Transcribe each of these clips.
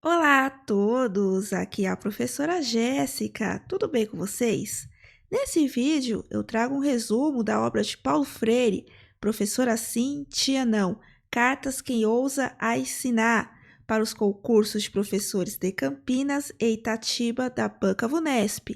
Olá a todos, aqui é a professora Jéssica, tudo bem com vocês? Nesse vídeo eu trago um resumo da obra de Paulo Freire, Professora Sim, Tia Não, Cartas Quem Ousa a Ensinar, para os concursos de professores de Campinas e Itatiba da Banca Vunesp.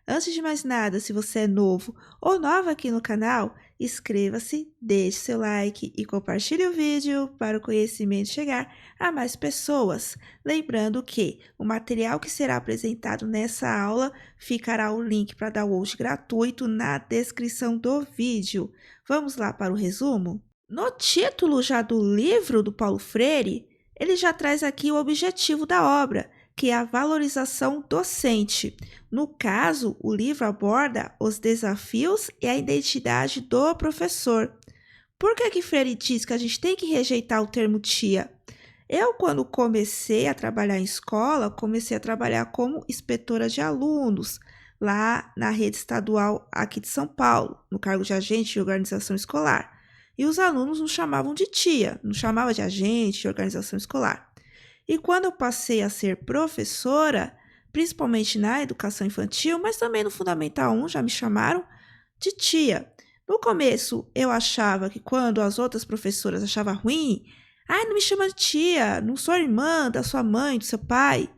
Antes de mais nada, se você é novo ou nova aqui no canal, inscreva-se, deixe seu like e compartilhe o vídeo para o conhecimento chegar a mais pessoas. Lembrando que o material que será apresentado nessa aula ficará o link para download gratuito na descrição do vídeo. Vamos lá para o resumo? No título já do livro do Paulo Freire, ele já traz aqui o objetivo da obra, que é a valorização docente. No caso, o livro aborda os desafios e a identidade do professor. Por que Freire diz que a gente tem que rejeitar o termo tia? Eu, quando comecei a trabalhar em escola, comecei a trabalhar como inspetora de alunos, lá na rede estadual aqui de São Paulo, no cargo de agente de organização escolar. E os alunos nos chamavam de tia, não chamava de agente de organização escolar. E quando eu passei a ser professora, principalmente na educação infantil, mas também no Fundamental 1 já me chamaram de tia. No começo, eu achava que quando as outras professoras achavam ruim, ai, não me chama de tia, não sou irmã da sua mãe, do seu pai.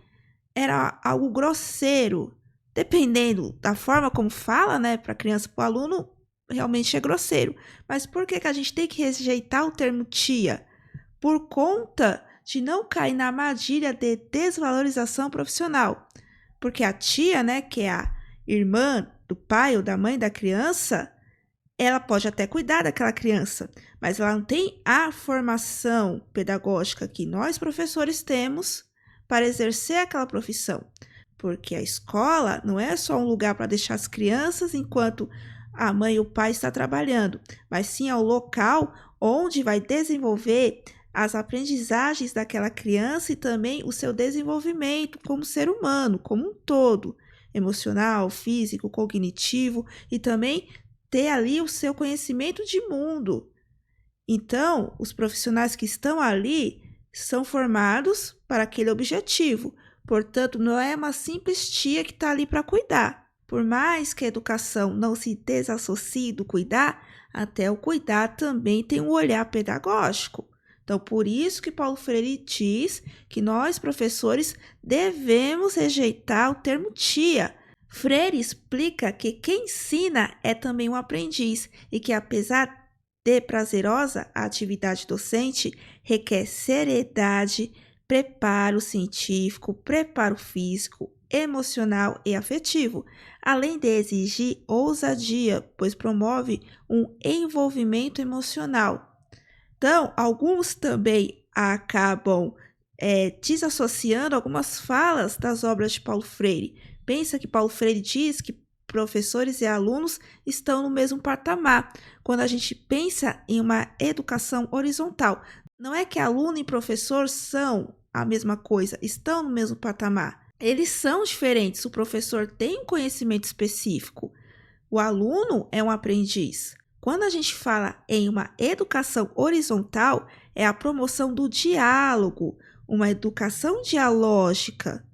Era algo grosseiro. Dependendo da forma como fala, né, para a criança, para o aluno, realmente é grosseiro. Mas por que a gente tem que rejeitar o termo tia? Por conta de não cair na armadilha de desvalorização profissional. Porque a tia, né, que é a irmã do pai ou da mãe da criança, ela pode até cuidar daquela criança, mas ela não tem a formação pedagógica que nós professores temos para exercer aquela profissão. Porque a escola não é só um lugar para deixar as crianças enquanto a mãe e o pai estão trabalhando, mas sim é o local onde vai desenvolver as aprendizagens daquela criança e também o seu desenvolvimento como ser humano, como um todo, emocional, físico, cognitivo e também ter ali o seu conhecimento de mundo. Então, os profissionais que estão ali são formados para aquele objetivo. Portanto, não é uma simples tia que está ali para cuidar. Por mais que a educação não se desassocie do cuidar, até o cuidar também tem um olhar pedagógico. Então, por isso que Paulo Freire diz que nós, professores, devemos rejeitar o termo tia. Freire explica que quem ensina é também um aprendiz e que, apesar de prazerosa, a atividade docente requer seriedade, preparo científico, preparo físico, emocional e afetivo, além de exigir ousadia, pois promove um envolvimento emocional. Então, alguns também acabam desassociando algumas falas das obras de Paulo Freire. Pensa que Paulo Freire diz que professores e alunos estão no mesmo patamar, quando a gente pensa em uma educação horizontal. Não é que aluno e professor são a mesma coisa, estão no mesmo patamar. Eles são diferentes. O professor tem um conhecimento específico, o aluno é um aprendiz. Quando a gente fala em uma educação horizontal, é a promoção do diálogo, uma educação dialógica,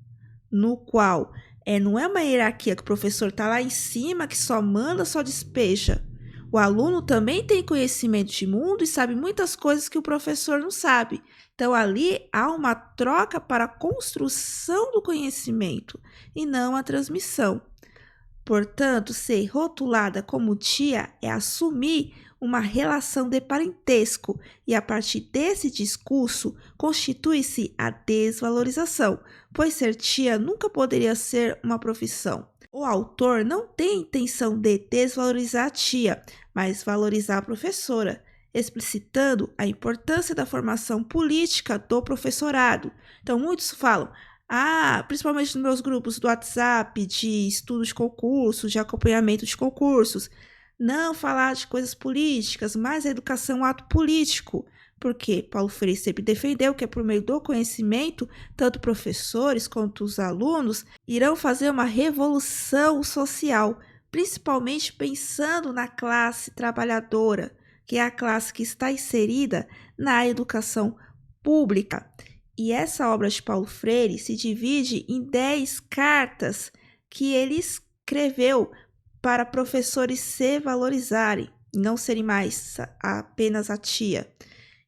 no qual não é uma hierarquia que o professor está lá em cima, que só manda, só despeja. O aluno também tem conhecimento de mundo e sabe muitas coisas que o professor não sabe. Então, ali há uma troca para a construção do conhecimento e não a transmissão. Portanto, ser rotulada como tia é assumir uma relação de parentesco e, a partir desse discurso, constitui-se a desvalorização, pois ser tia nunca poderia ser uma profissão. O autor não tem intenção de desvalorizar a tia, mas valorizar a professora, explicitando a importância da formação política do professorado. Então, muitos falam, principalmente nos meus grupos do WhatsApp, de estudos de concursos, de acompanhamento de concursos, não falar de coisas políticas, mas a educação é um ato político, porque Paulo Freire sempre defendeu que é por meio do conhecimento, tanto professores quanto os alunos irão fazer uma revolução social, principalmente pensando na classe trabalhadora, que é a classe que está inserida na educação pública. E essa obra de Paulo Freire se divide em 10 cartas que ele escreveu para professores se valorizarem, e não serem mais apenas a tia.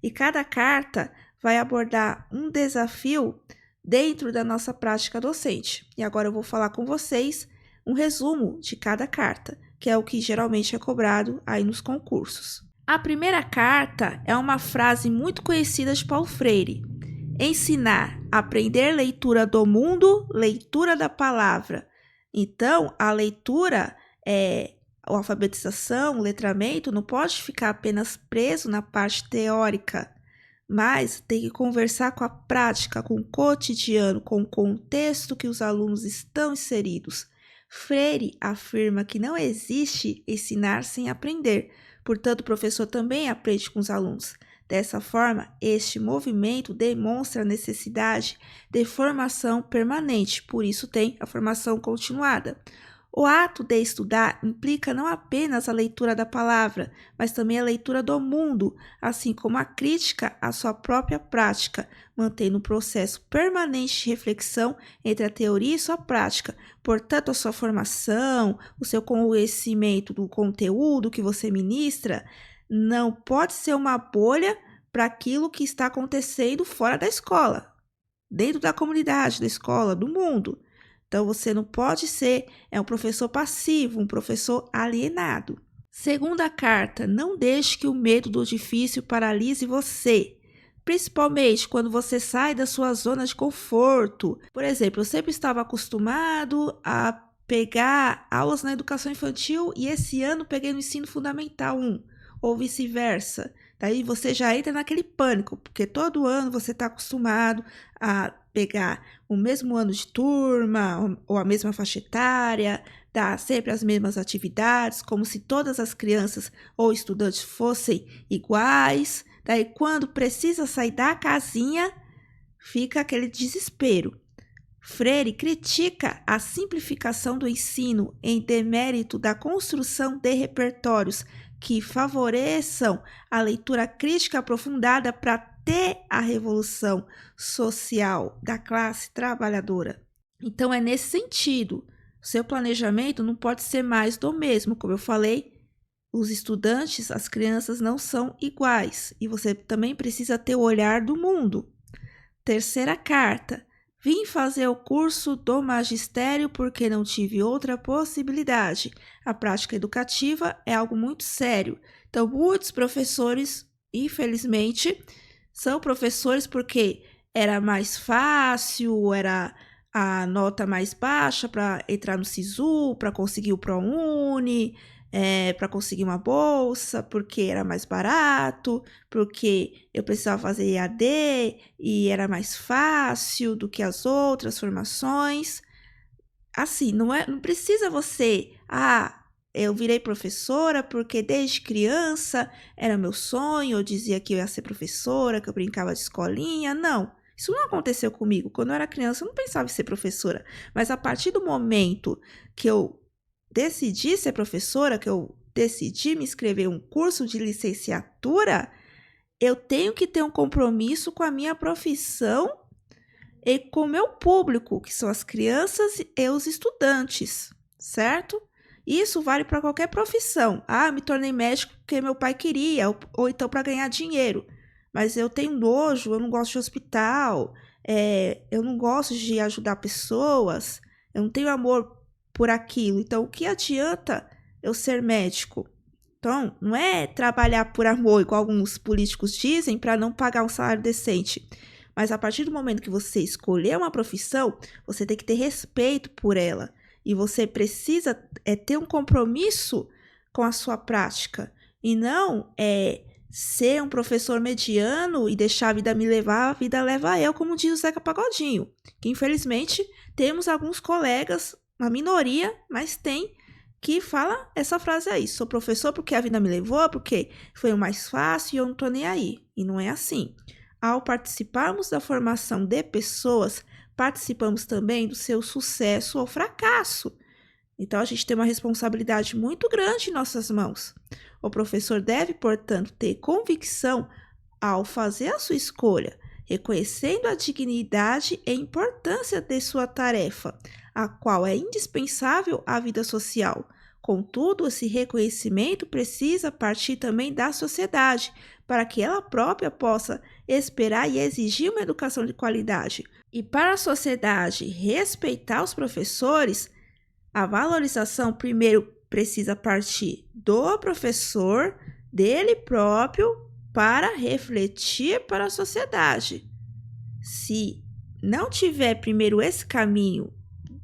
E cada carta vai abordar um desafio dentro da nossa prática docente. E agora eu vou falar com vocês um resumo de cada carta, que é o que geralmente é cobrado aí nos concursos. A primeira carta é uma frase muito conhecida de Paulo Freire: ensinar, aprender leitura do mundo, leitura da palavra. Então, a leitura, a alfabetização, o letramento, não pode ficar apenas preso na parte teórica, mas tem que conversar com a prática, com o cotidiano, com o contexto que os alunos estão inseridos. Freire afirma que não existe ensinar sem aprender, portanto, o professor também aprende com os alunos. Dessa forma, este movimento demonstra a necessidade de formação permanente, por isso tem a formação continuada. O ato de estudar implica não apenas a leitura da palavra, mas também a leitura do mundo, assim como a crítica à sua própria prática, mantendo um processo permanente de reflexão entre a teoria e sua prática. Portanto, a sua formação, o seu conhecimento do conteúdo que você ministra, não pode ser uma bolha para aquilo que está acontecendo fora da escola, dentro da comunidade, da escola, do mundo. Então, você não pode ser um professor passivo, um professor alienado. Segunda carta, não deixe que o medo do difícil paralise você, principalmente quando você sai da sua zona de conforto. Por exemplo, eu sempre estava acostumado a pegar aulas na educação infantil e esse ano peguei no ensino fundamental 1, ou vice-versa. Daí você já entra naquele pânico, porque todo ano você está acostumado a pegar o mesmo ano de turma ou a mesma faixa etária, dar sempre as mesmas atividades, como se todas as crianças ou estudantes fossem iguais. Daí, quando precisa sair da casinha, fica aquele desespero. Freire critica a simplificação do ensino em demérito da construção de repertórios que favoreçam a leitura crítica aprofundada para ter a revolução social da classe trabalhadora. Então, é nesse sentido. O seu planejamento não pode ser mais do mesmo. Como eu falei, os estudantes, as crianças não são iguais e você também precisa ter o olhar do mundo. Terceira carta. Vim fazer o curso do magistério porque não tive outra possibilidade. A prática educativa é algo muito sério. Então, muitos professores, infelizmente, são professores porque era mais fácil, era a nota mais baixa para entrar no SISU, para conseguir o ProUni, para conseguir uma bolsa, porque era mais barato, porque eu precisava fazer EAD e era mais fácil do que as outras formações. Assim, não precisa você, eu virei professora porque desde criança era meu sonho, eu dizia que eu ia ser professora, que eu brincava de escolinha. Não, isso não aconteceu comigo. Quando eu era criança, eu não pensava em ser professora, mas a partir do momento que eu decidi ser professora, que eu decidi me inscrever em um curso de licenciatura, eu tenho que ter um compromisso com a minha profissão e com o meu público, que são as crianças e os estudantes, certo? Isso vale para qualquer profissão. Me tornei médico porque meu pai queria, ou então para ganhar dinheiro. Mas eu tenho nojo, eu não gosto de hospital, eu não gosto de ajudar pessoas, eu não tenho amor por aquilo. Então, o que adianta eu ser médico? Então, não é trabalhar por amor, igual alguns políticos dizem, para não pagar um salário decente. Mas a partir do momento que você escolher uma profissão, você tem que ter respeito por ela. E você precisa ter um compromisso com a sua prática. E não ser um professor mediano e deixar a vida me levar, a vida leva eu, como diz o Zeca Pagodinho. Que infelizmente temos alguns colegas, uma minoria, mas tem, que fala essa frase aí: sou professor porque a vida me levou, porque foi o mais fácil e eu não tô nem aí. E não é assim. Ao participarmos da formação de pessoas, participamos também do seu sucesso ou fracasso. Então, a gente tem uma responsabilidade muito grande em nossas mãos. O professor deve, portanto, ter convicção ao fazer a sua escolha, reconhecendo a dignidade e importância de sua tarefa, a qual é indispensável à vida social. Contudo, esse reconhecimento precisa partir também da sociedade, para que ela própria possa esperar e exigir uma educação de qualidade. E para a sociedade respeitar os professores, a valorização primeiro precisa partir do professor, dele próprio, para refletir para a sociedade. Se não tiver primeiro esse caminho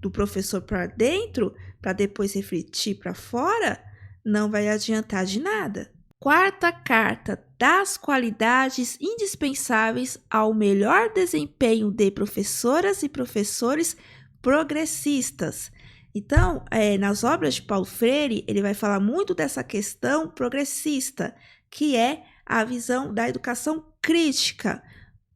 do professor para dentro, para depois refletir para fora, não vai adiantar de nada. Quarta carta das qualidades indispensáveis ao melhor desempenho de professoras e professores progressistas. Então, nas obras de Paulo Freire, ele vai falar muito dessa questão progressista, que é a visão da educação crítica,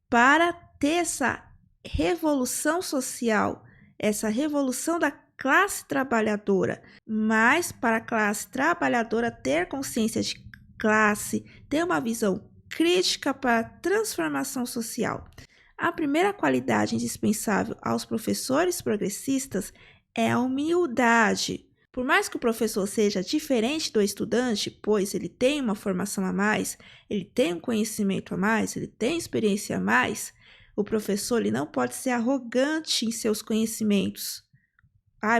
para ter essa revolução social, essa revolução da classe trabalhadora, mas para a classe trabalhadora ter consciência de classe, ter uma visão crítica para a transformação social. A primeira qualidade indispensável aos professores progressistas é a humildade. Por mais que o professor seja diferente do estudante, pois ele tem uma formação a mais, ele tem um conhecimento a mais, ele tem experiência a mais, o professor ele não pode ser arrogante em seus conhecimentos.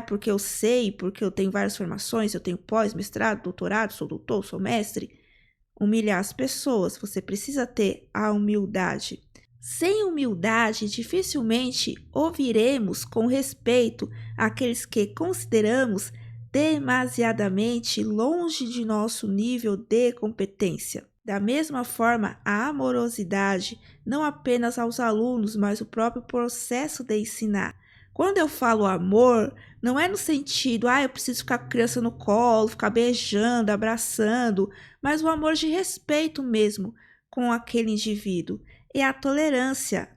Porque eu sei, porque eu tenho várias formações, eu tenho pós, mestrado, doutorado, sou doutor, sou mestre. Humilhar as pessoas, você precisa ter a humildade. Sem humildade, dificilmente ouviremos com respeito aqueles que consideramos demasiadamente longe de nosso nível de competência. Da mesma forma, a amorosidade, não apenas aos alunos, mas o próprio processo de ensinar. Quando eu falo amor, não é no sentido, eu preciso ficar com a criança no colo, ficar beijando, abraçando, mas o amor de respeito mesmo com aquele indivíduo. É a tolerância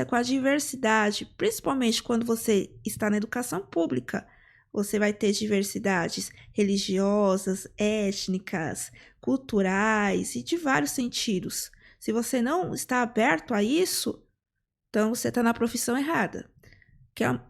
com a diversidade, principalmente quando você está na educação pública. Você vai ter diversidades religiosas, étnicas, culturais e de vários sentidos. Se você não está aberto a isso, então você está na profissão errada.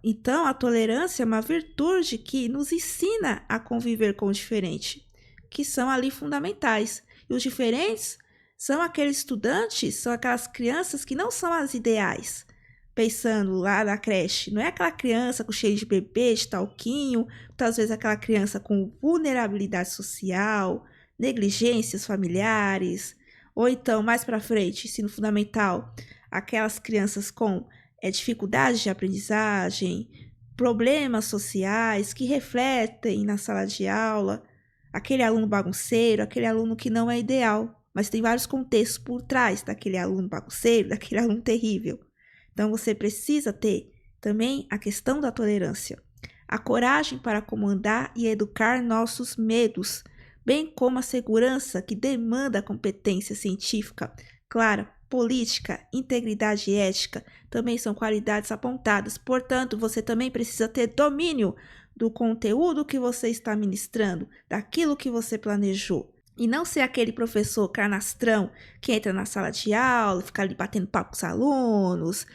Então, a tolerância é uma virtude que nos ensina a conviver com o diferente, que são ali fundamentais. E os diferentes são aqueles estudantes, são aquelas crianças que não são as ideais. Pensando lá na creche, não é aquela criança com cheiro de bebê, de talquinho, muitas vezes aquela criança com vulnerabilidade social, negligências familiares, ou então, mais para frente, ensino fundamental, aquelas crianças com dificuldades de aprendizagem, problemas sociais que refletem na sala de aula, aquele aluno bagunceiro, aquele aluno que não é ideal, mas tem vários contextos por trás daquele aluno bagunceiro, daquele aluno terrível. Então, você precisa ter também a questão da tolerância, a coragem para comandar e educar nossos medos, bem como a segurança que demanda a competência científica, clara, política, integridade e ética, também são qualidades apontadas. Portanto, você também precisa ter domínio do conteúdo que você está ministrando, daquilo que você planejou. E não ser aquele professor canastrão que entra na sala de aula, fica ali batendo papo com os alunos,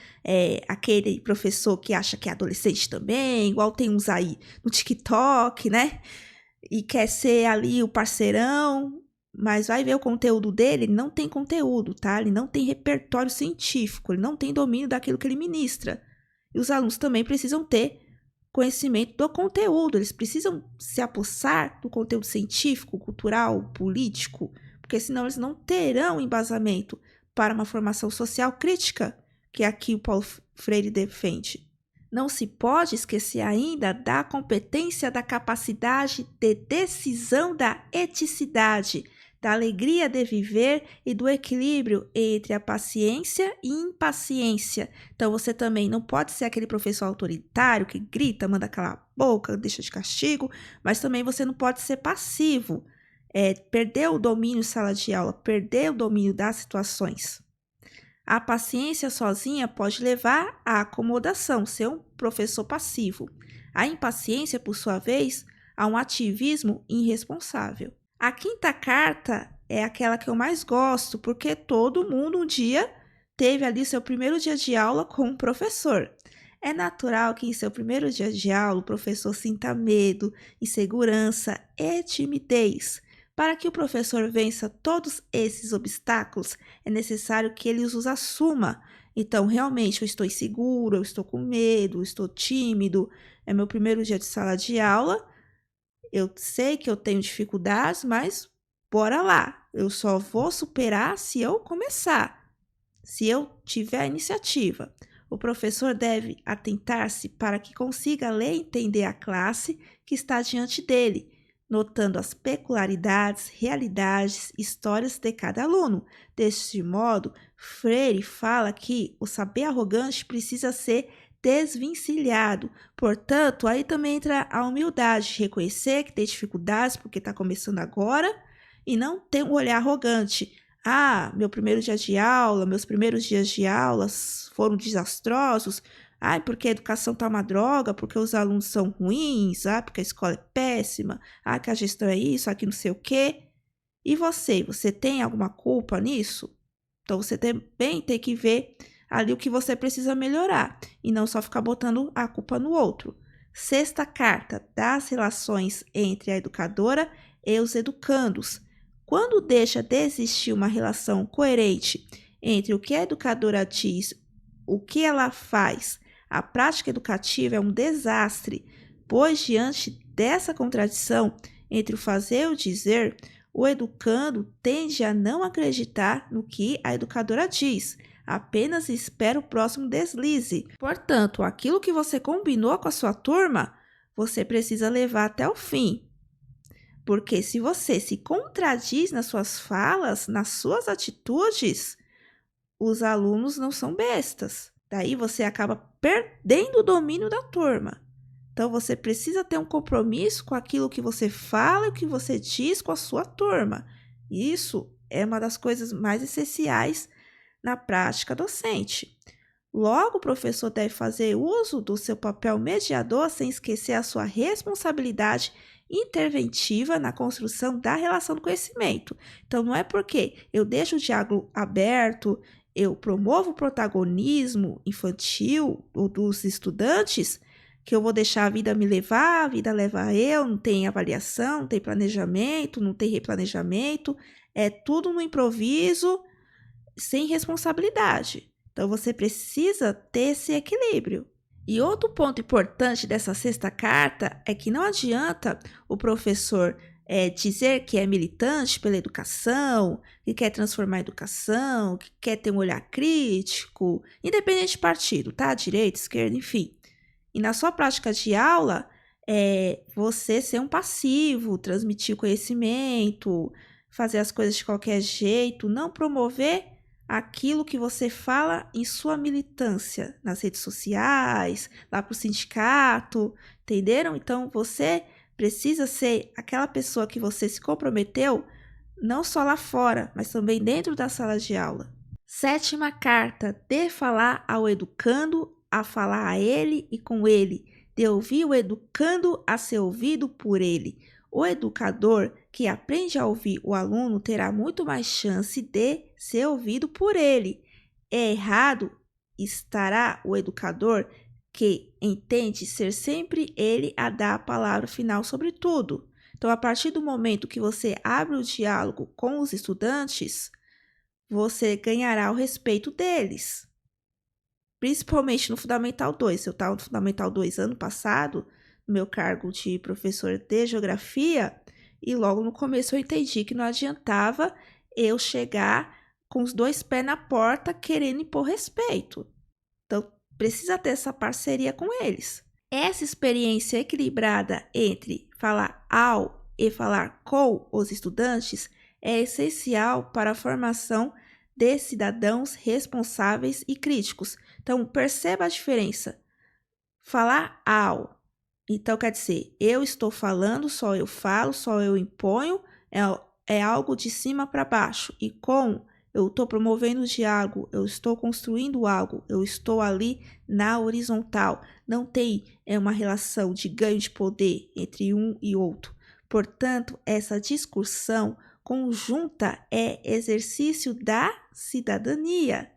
aquele professor que acha que é adolescente também, igual tem uns aí no TikTok, né? E quer ser ali o parceirão, mas vai ver o conteúdo dele, ele não tem conteúdo, tá? Ele não tem repertório científico, ele não tem domínio daquilo que ele ministra. E os alunos também precisam ter conhecimento do conteúdo, eles precisam se apossar do conteúdo científico, cultural, político, porque senão eles não terão embasamento para uma formação social crítica, que aqui o Paulo Freire defende. Não se pode esquecer ainda da competência da capacidade de decisão da eticidade, da alegria de viver e do equilíbrio entre a paciência e impaciência. Então, você também não pode ser aquele professor autoritário que grita, manda calar a boca, deixa de castigo, mas também você não pode ser passivo, perder o domínio sala de aula, perder o domínio das situações. A paciência sozinha pode levar à acomodação, ser um professor passivo. A impaciência, por sua vez, a um ativismo irresponsável. A quinta carta é aquela que eu mais gosto, porque todo mundo um dia teve ali seu primeiro dia de aula com o professor. É natural que em seu primeiro dia de aula o professor sinta medo, insegurança e timidez. Para que o professor vença todos esses obstáculos, é necessário que ele os assuma. Então, realmente, eu estou inseguro, eu estou com medo, eu estou tímido, é meu primeiro dia de sala de aula, eu sei que eu tenho dificuldades, mas bora lá. Eu só vou superar se eu começar, se eu tiver a iniciativa. O professor deve atentar-se para que consiga ler e entender a classe que está diante dele, notando as peculiaridades, realidades, histórias de cada aluno. Deste modo, Freire fala que o saber arrogante precisa ser desvencilhado. Portanto, aí também entra a humildade, reconhecer que tem dificuldades porque está começando agora e não ter um olhar arrogante. Ah, meu primeiro dia de aula, meus primeiros dias de aulas foram desastrosos. Ai, porque a educação tá uma droga, porque os alunos são ruins, porque a escola é péssima, que a gestão é isso, que não sei o quê. E você tem alguma culpa nisso? Então você também tem que ver ali o que você precisa melhorar e não só ficar botando a culpa no outro. Sexta carta das relações entre a educadora e os educandos. Quando deixa de existir uma relação coerente entre o que a educadora diz, o que ela faz, a prática educativa é um desastre, pois diante dessa contradição entre o fazer e o dizer, o educando tende a não acreditar no que a educadora diz, apenas espera o próximo deslize. Portanto, aquilo que você combinou com a sua turma, você precisa levar até o fim. Porque se você se contradiz nas suas falas, nas suas atitudes, os alunos não são bestas. Daí você acaba perdendo o domínio da turma. Então você precisa ter um compromisso com aquilo que você fala e o que você diz com a sua turma. Isso é uma das coisas mais essenciais na prática docente. Logo, o professor deve fazer uso do seu papel mediador sem esquecer a sua responsabilidade interventiva na construção da relação do conhecimento. Então, não é porque eu deixo o diálogo aberto, eu promovo o protagonismo infantil ou dos estudantes, que eu vou deixar a vida me levar, a vida levar eu, não tem avaliação, não tem planejamento, não tem replanejamento, é tudo no improviso, sem responsabilidade. Então, você precisa ter esse equilíbrio. E outro ponto importante dessa sexta carta é que não adianta o professor dizer que é militante pela educação, que quer transformar a educação, que quer ter um olhar crítico, independente de partido, tá? Direita, esquerda, enfim. E na sua prática de aula, você ser um passivo, transmitir conhecimento, fazer as coisas de qualquer jeito, não promover aquilo que você fala em sua militância nas redes sociais, lá para o sindicato, entenderam? Então, você precisa ser aquela pessoa que você se comprometeu, não só lá fora, mas também dentro da sala de aula. Sétima carta, de falar ao educando, a falar a ele e com ele, de ouvir o educando a ser ouvido por ele. O educador que aprende a ouvir o aluno terá muito mais chance de ser ouvido por ele. Errado estará o educador que entende ser sempre ele a dar a palavra final sobre tudo. Então, a partir do momento que você abre o diálogo com os estudantes, você ganhará o respeito deles. Principalmente no Fundamental 2. Eu estava no Fundamental 2 ano passado, no meu cargo de professor de geografia, e logo no começo eu entendi que não adiantava eu chegar com os dois pés na porta querendo impor respeito. Então, precisa ter essa parceria com eles. Essa experiência equilibrada entre falar ao e falar com os estudantes é essencial para a formação de cidadãos responsáveis e críticos. Então, perceba a diferença. Falar ao. Então, quer dizer, eu estou falando, só eu falo, só eu imponho, é algo de cima para baixo. E com, eu estou promovendo o diálogo, eu estou construindo algo, eu estou ali na horizontal. Não tem uma relação de ganho de poder entre um e outro. Portanto, essa discussão conjunta é exercício da cidadania.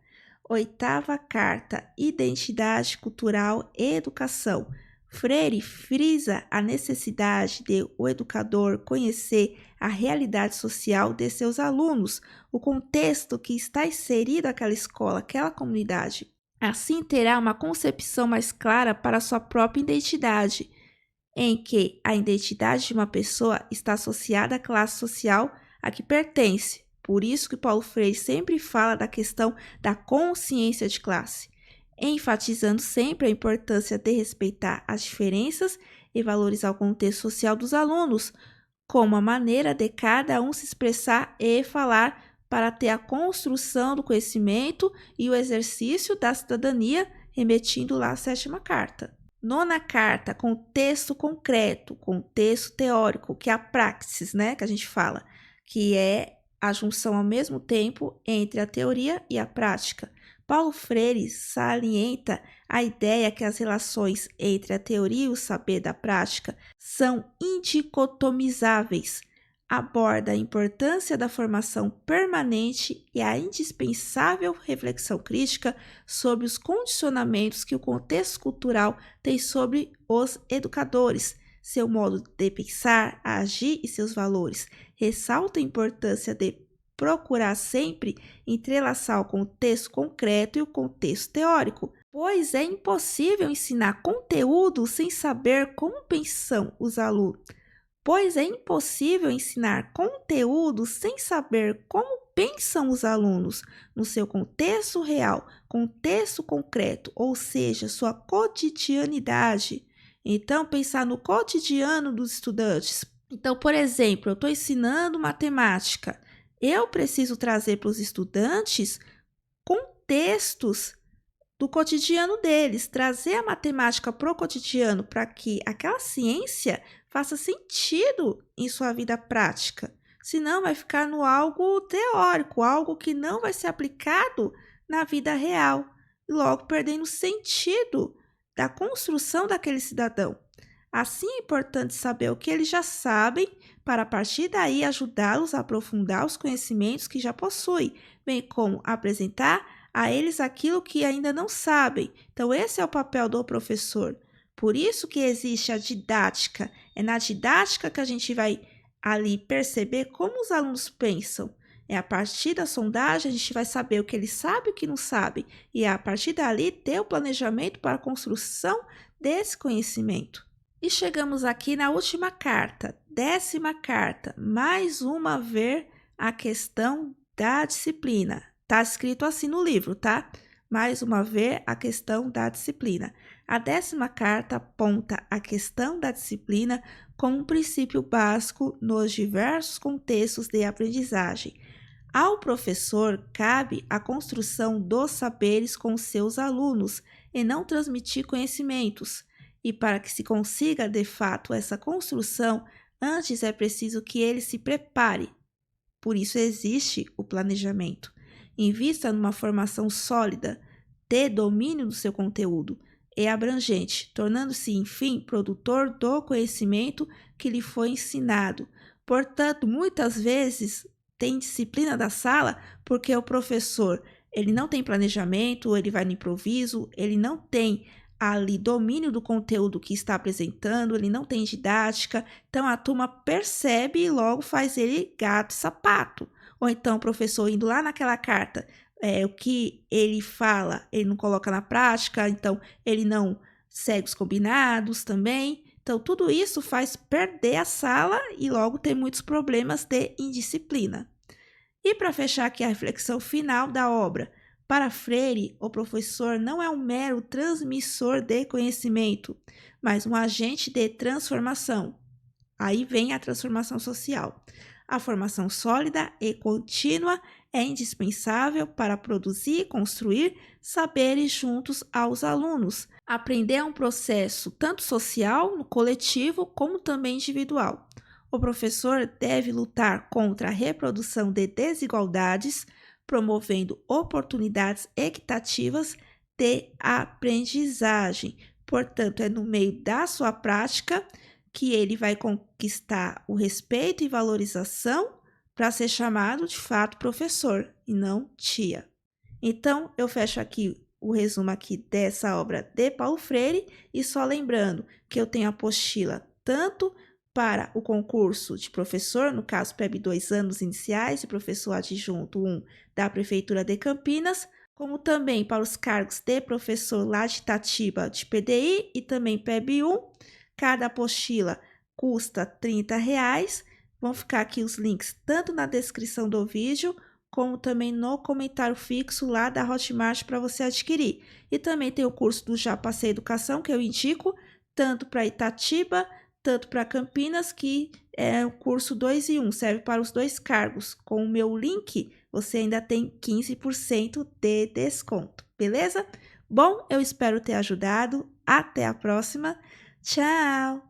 Oitava carta: Identidade cultural e educação. Freire frisa a necessidade de o educador conhecer a realidade social de seus alunos, o contexto que está inserido aquela escola, aquela comunidade. Assim terá uma concepção mais clara para sua própria identidade, em que a identidade de uma pessoa está associada à classe social a que pertence. Por isso que Paulo Freire sempre fala da questão da consciência de classe, enfatizando sempre a importância de respeitar as diferenças e valorizar o contexto social dos alunos, como a maneira de cada um se expressar e falar para ter a construção do conhecimento e o exercício da cidadania, remetindo lá à sétima carta. Nona carta: contexto concreto, contexto teórico, que é a praxis, né, que a gente fala, que é a junção ao mesmo tempo entre a teoria e a prática. Paulo Freire salienta a ideia que as relações entre a teoria e o saber da prática são indicotomizáveis. Aborda a importância da formação permanente e a indispensável reflexão crítica sobre os condicionamentos que o contexto cultural tem sobre os educadores, seu modo de pensar, agir e seus valores. Ressalta a importância de procurar sempre entrelaçar o contexto concreto e o contexto teórico, pois é impossível ensinar conteúdo sem saber como pensam os alunos. Pois é impossível ensinar conteúdo sem saber como pensam os alunos no seu contexto real, contexto concreto, ou seja, sua cotidianidade. Então, pensar no cotidiano dos estudantes. Então, por exemplo, eu estou ensinando matemática. Eu preciso trazer para os estudantes contextos do cotidiano deles, trazer a matemática para o cotidiano para que aquela ciência faça sentido em sua vida prática. Senão vai ficar no algo teórico, algo que não vai ser aplicado na vida real, e logo perdendo o sentido da construção daquele cidadão. Assim é importante saber o que eles já sabem para a partir daí ajudá-los a aprofundar os conhecimentos que já possuem, bem como apresentar a eles aquilo que ainda não sabem. Então esse é o papel do professor. Por isso que existe a didática. É na didática que a gente vai ali perceber como os alunos pensam. É a partir da sondagem a gente vai saber o que eles sabem e o que não sabem. E é a partir dali ter o planejamento para a construção desse conhecimento. E chegamos aqui na última carta, 10ª carta, mais uma a ver a questão da disciplina. Está escrito assim no livro, tá? Mais uma vez a questão da disciplina. A 10ª carta aponta a questão da disciplina como um princípio básico nos diversos contextos de aprendizagem. Ao professor cabe a construção dos saberes com seus alunos e não transmitir conhecimentos. E para que se consiga de fato essa construção, antes é preciso que ele se prepare. Por isso existe o planejamento. Invista numa formação sólida, de domínio do seu conteúdo e abrangente, tornando-se, enfim, produtor do conhecimento que lhe foi ensinado. Portanto, muitas vezes tem disciplina da sala porque o professor ele não tem planejamento, ele vai no improviso, ele não tem ali domínio do conteúdo que está apresentando, ele não tem didática, então a turma percebe e logo faz ele gato e sapato. Ou então o professor indo lá naquela carta, o que ele fala, ele não coloca na prática, então ele não segue os combinados também. Então tudo isso faz perder a sala e logo ter muitos problemas de indisciplina. E para fechar aqui a reflexão final da obra, para Freire, o professor não é um mero transmissor de conhecimento, mas um agente de transformação. Aí vem a transformação social. A formação sólida e contínua é indispensável para produzir e construir saberes juntos aos alunos. Aprender é um processo tanto social, no coletivo, como também individual. O professor deve lutar contra a reprodução de desigualdades, promovendo oportunidades equitativas de aprendizagem. Portanto, é no meio da sua prática que ele vai conquistar o respeito e valorização para ser chamado de fato professor e não tia. Então, eu fecho aqui o resumo aqui dessa obra de Paulo Freire e só lembrando que eu tenho apostila tanto para o concurso de professor, no caso PEB 2 anos iniciais e professor adjunto 1 da Prefeitura de Campinas, como também para os cargos de professor lá de Itatiba de PDI e também PEB 1. Cada apostila custa R$ 30. Vão ficar aqui os links tanto na descrição do vídeo, como também no comentário fixo lá da Hotmart para você adquirir. E também tem o curso do Já Passei Educação, que eu indico, tanto para Itatiba, tanto para Campinas, que é o curso 2 em 1, serve para os dois cargos. Com o meu link, você ainda tem 15% de desconto, beleza? Bom, eu espero ter ajudado. Até a próxima. Tchau!